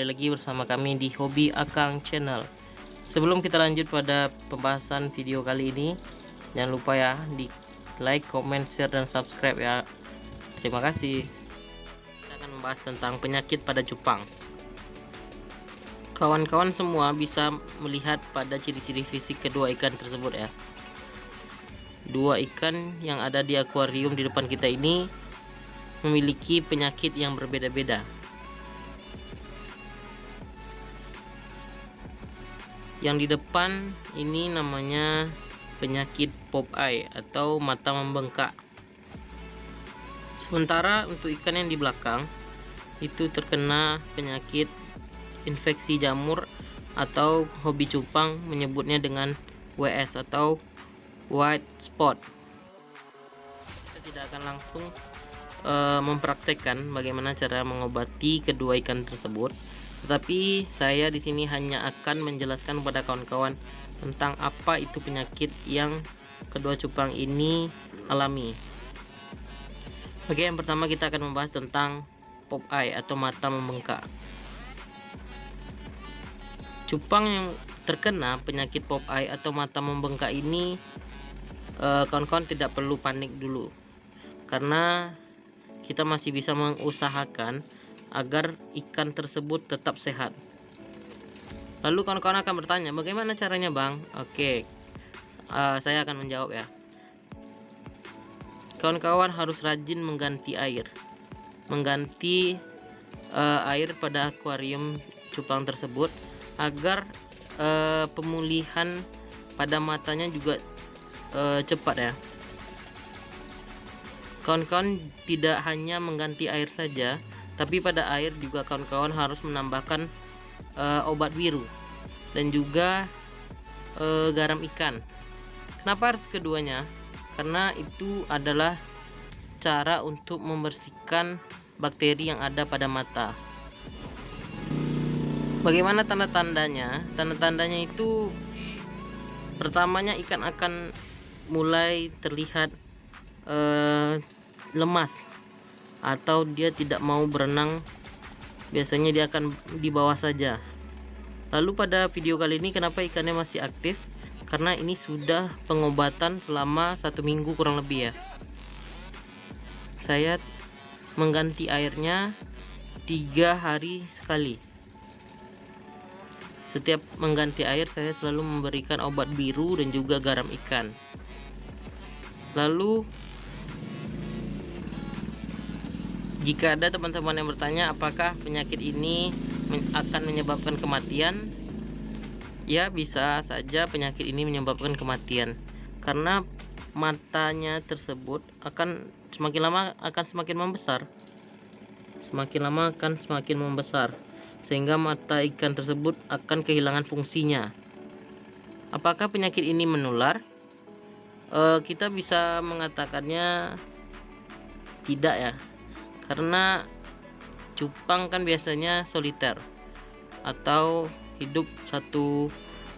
lagi bersama kami di Hobi Akang Channel. Sebelum kita lanjut pada pembahasan video kali ini, jangan lupa ya di like, comment, share, dan subscribe ya. Terima kasih. Kita akan membahas tentang penyakit pada cupang. Kawan-kawan semua bisa melihat pada ciri-ciri fisik kedua ikan tersebut ya. Dua ikan yang ada di akuarium di depan kita ini memiliki penyakit yang berbeda-beda. Yang di depan ini namanya penyakit pop eye atau mata membengkak. Sementara untuk ikan yang di belakang itu terkena penyakit infeksi jamur atau hobi cupang menyebutnya dengan WS atau white spot. Kita tidak akan langsung mempraktekkan bagaimana cara mengobati kedua ikan tersebut, tetapi saya di sini hanya akan menjelaskan kepada kawan-kawan tentang apa itu penyakit yang kedua cupang ini alami. Oke, yang pertama kita akan membahas tentang pop eye atau mata membengkak. Cupang yang terkena penyakit pop eye atau mata membengkak ini, kawan-kawan tidak perlu panik dulu, karena kita masih bisa mengusahakan agar ikan tersebut tetap sehat. Lalu kawan-kawan akan bertanya, bagaimana caranya bang? Oke, saya akan menjawab ya. Kawan-kawan harus rajin mengganti air air pada akuarium cupang tersebut agar pemulihan pada matanya juga cepat ya. Kawan-kawan tidak hanya mengganti air saja, tapi pada air juga kawan-kawan harus menambahkan obat biru dan juga garam ikan. Kenapa harus keduanya? Karena itu adalah cara untuk membersihkan bakteri yang ada pada mata. Bagaimana tanda-tandanya? Tanda-tandanya itu pertamanya ikan akan mulai terlihat lemas atau dia tidak mau berenang. Biasanya dia akan di bawah saja. Lalu pada video kali ini kenapa ikannya masih aktif? Karena ini sudah pengobatan selama 1 minggu kurang lebih ya. Saya mengganti airnya 3 hari sekali. Setiap mengganti air saya selalu memberikan obat biru dan juga garam ikan. Lalu jika ada teman-teman yang bertanya apakah penyakit ini akan menyebabkan kematian, ya bisa saja penyakit ini menyebabkan kematian, karena matanya tersebut akan semakin lama akan semakin membesar, sehingga mata ikan tersebut akan kehilangan fungsinya. Apakah penyakit ini menular? Kita bisa mengatakannya tidak ya, karena cupang kan biasanya soliter atau hidup satu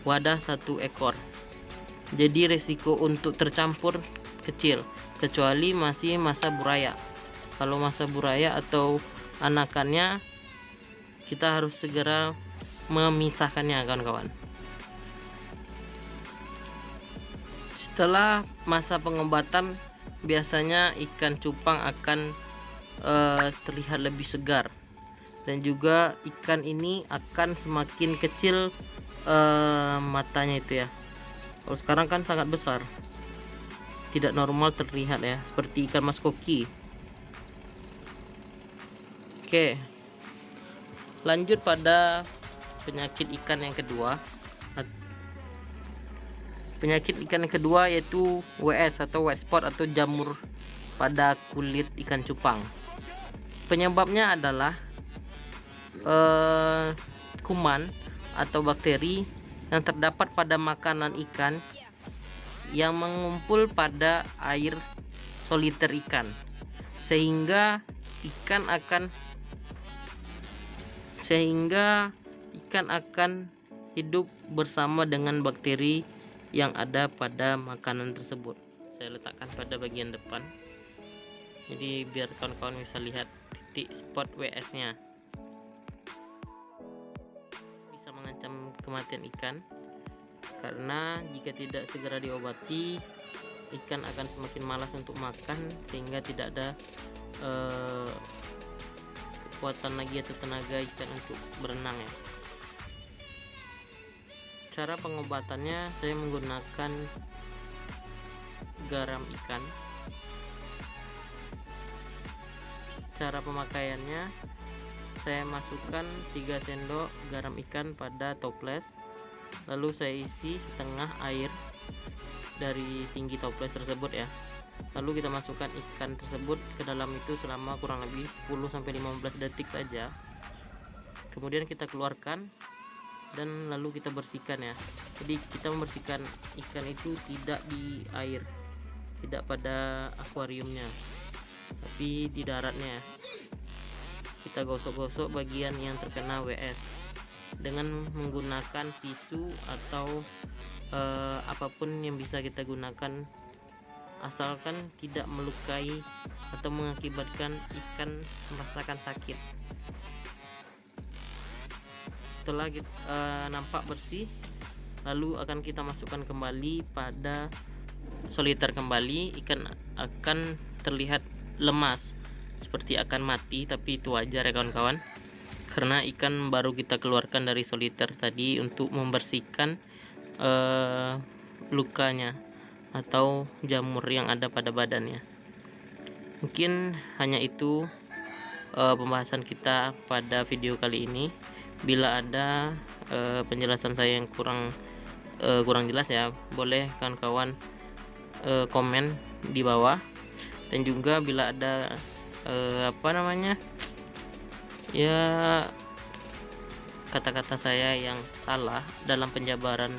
wadah satu ekor, jadi resiko untuk tercampur kecil kecuali masih masa buraya. Kalau masa buraya atau anakannya, kita harus segera memisahkannya kawan-kawan. Setelah masa pengobatan, biasanya ikan cupang akan terlihat lebih segar, dan juga ikan ini akan semakin kecil matanya itu ya. Kalau sekarang kan sangat besar, tidak normal terlihat ya, seperti ikan mas koki. Oke, lanjut pada penyakit ikan yang kedua. Penyakit ikan yang kedua yaitu WS atau white spot atau jamur pada kulit ikan cupang. Penyebabnya adalah kuman atau bakteri yang terdapat pada makanan ikan yang mengumpul pada air soliter ikan, sehingga ikan akan hidup bersama dengan bakteri yang ada pada makanan tersebut. Saya letakkan pada bagian depan, jadi biar kawan-kawan bisa lihat titik spot WS nya. kematian ikan, karena jika tidak segera diobati, ikan akan semakin malas untuk makan sehingga tidak ada kekuatan lagi atau tenaga ikan untuk berenang ya. Cara pengobatannya, saya menggunakan garam ikan. Cara pemakaiannya, saya masukkan 3 sendok garam ikan pada toples, lalu saya isi setengah air dari tinggi toples tersebut ya. Lalu kita masukkan ikan tersebut ke dalam itu selama kurang lebih 10-15 detik saja. Kemudian kita keluarkan dan lalu kita bersihkan ya. Jadi kita membersihkan ikan itu tidak di air, tidak pada akuariumnya, tapi di daratnya. Kita gosok-gosok bagian yang terkena WS dengan menggunakan tisu atau apapun yang bisa kita gunakan, asalkan tidak melukai atau mengakibatkan ikan merasakan sakit. Setelah nampak bersih, lalu akan kita masukkan kembali pada soliter kembali. Ikan akan terlihat lemas, seperti akan mati, tapi itu wajar ya kawan-kawan, karena ikan baru kita keluarkan dari soliter tadi untuk membersihkan lukanya atau jamur yang ada pada badannya. Mungkin hanya itu pembahasan kita pada video kali ini. Bila ada penjelasan saya yang kurang jelas ya, boleh kawan-kawan komen di bawah. Dan juga bila ada kata-kata saya yang salah dalam penjabaran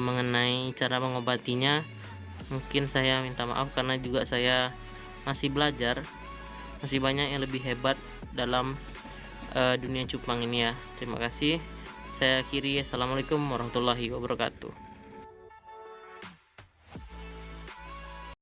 mengenai cara mengobatinya, mungkin saya minta maaf, karena juga saya masih belajar, masih banyak yang lebih hebat dalam dunia cupang ini ya. Terima kasih. Saya akhiri. Assalamualaikum warahmatullahi wabarakatuh.